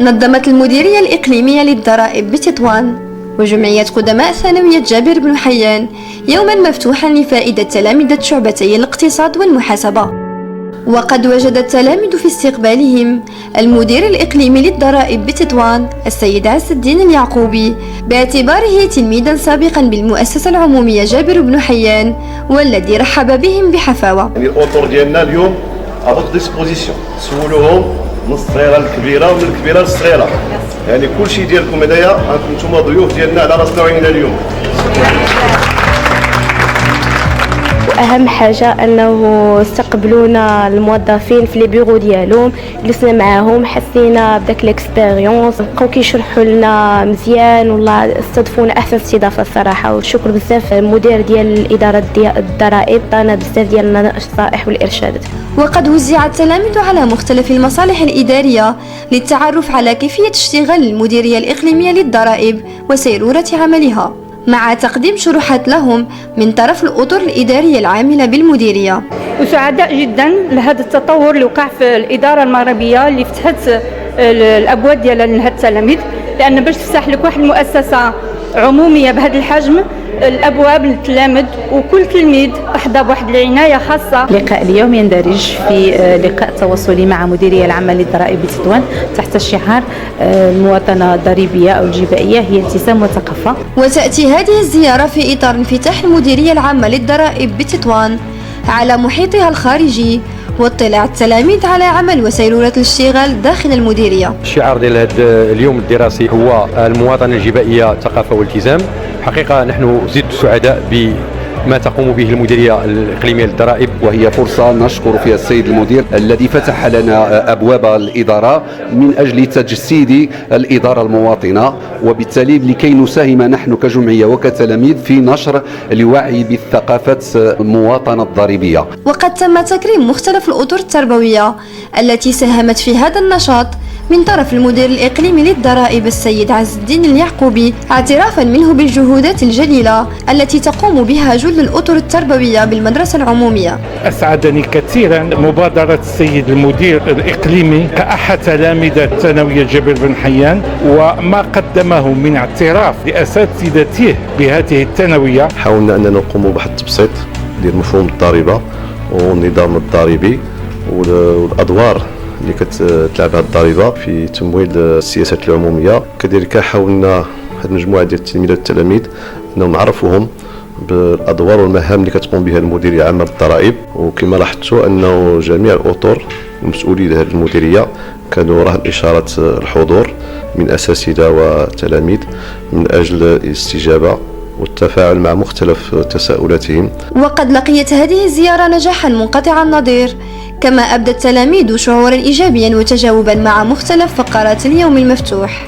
نظمت المديرية الإقليمية للضرائب بتطوان وجمعية قدماء ثانوية جابر بن حيان يوما مفتوحا لفائدة تلامذة شعبتي الاقتصاد والمحاسبة. وقد وجد التلاميذ في استقبالهم المدير الإقليمي للضرائب بتطوان السيد عز الدين اليعقوبي باعتباره تلميذا سابقا بالمؤسسة العمومية جابر بن حيان، والذي رحب بهم بحفاوة. يعني الأوتور ديالنا اليوم افوك ديسبوزيسيون، سولوهم من الصغيره للكبيره ومن الكبيره للصغيره، يعني كلشي ديالكم هنايا راكم نتوما ضيوف ديالنا على راسنا وعيننا اليوم. واهم حاجه انه استقبلونا الموظفين في لي بيرو ديالهم، جلسنا معاهم، حسينا بداك ليكسبيريونس، بقاو كيشرحوا لنا مزيان، والله استضفونا احسن استضافه الصراحه. والشكر بزاف المدير ديال الاداره ديال الضرائب، عطانا بزاف ديال النصائح والارشادات. وقد وزع التلاميذ على مختلف المصالح الإدارية للتعرف على كيفية اشتغال المديرية الإقليمية للضرائب وسيرورة عملها، مع تقديم شروحات لهم من طرف الأطر الإدارية العاملة بالمديرية. وسعداء جدا لهذا التطور اللي وقع في الإدارة المغربية اللي فتحت الأبواب ديالها لهاد التلاميذ، لأن باش تفتح لك واحد المؤسسة عمومية بهذا الحجم الابواب للتلاميذ، وكل تلميذ احظى بواحد العنايه خاصه. لقاء اليوم يندرج في لقاء تواصلي مع مديريه العامه للضرائب بتطوان تحت شعار المواطنه الضريبيه او الجبائيه هي التزام وثقافه. وتاتي هذه الزياره في اطار انفتاح المديريه العامه للضرائب بتطوان على محيطها الخارجي واطلاع التلاميذ على عمل وسيرورة الاشتغال داخل المديرية. الشعار ديال هذا اليوم الدراسي هو المواطنة الجبائية ثقافة والتزام. حقيقة نحن زدت سعداء بما تقوم به المديرية الإقليمية للضرائب، وهي فرصة نشكر فيها السيد المدير الذي فتح لنا أبواب الإدارة من أجل تجسيد الإدارة المواطنة، وبالتالي لكي نساهم نحن كجمعية وكتلاميذ في نشر الوعي بالثقافة المواطنة الضريبية. وقد تم تكريم مختلف الأطر التربوية التي ساهمت في هذا النشاط من طرف المدير الإقليمي للضرائب السيد عز الدين اليعقوبي، اعترافا منه بالجهودات الجليلة التي تقوم بها جل الأطر التربوية بالمدرسة العمومية. أسعدني كثيرا مبادرة السيد المدير الإقليمي كأحد تلامذة ثانوية جابر بن حيان، وما قدمه من اعتراف لأساتذته بهذه الثانوية. حاولنا أننا نقوم بواحد التبسيط ديال مفهوم الضريبة والنظام الضريبي والأدوار اللي كتلعبها الضريبه في تمويل السياسات العموميه. كذلك حاولنا هذه المجموعه ديال التلاميذ والتلاميذ انهم نعرفوهم بالادوار والمهام اللي كتقوم بها المديريه العامه للضرائب، وكما لاحظتوا انه جميع الاطر المسؤولين لهذه المديريه كانوا رهن اشاره الحضور من اساتذه وتلاميذ من اجل الاستجابه والتفاعل مع مختلف تساؤلاتهم. وقد لقيت هذه الزيارة نجاحا منقطع النظير، كما أبدى التلاميذ شعورا إيجابيا وتجاوبا مع مختلف فقرات اليوم المفتوح.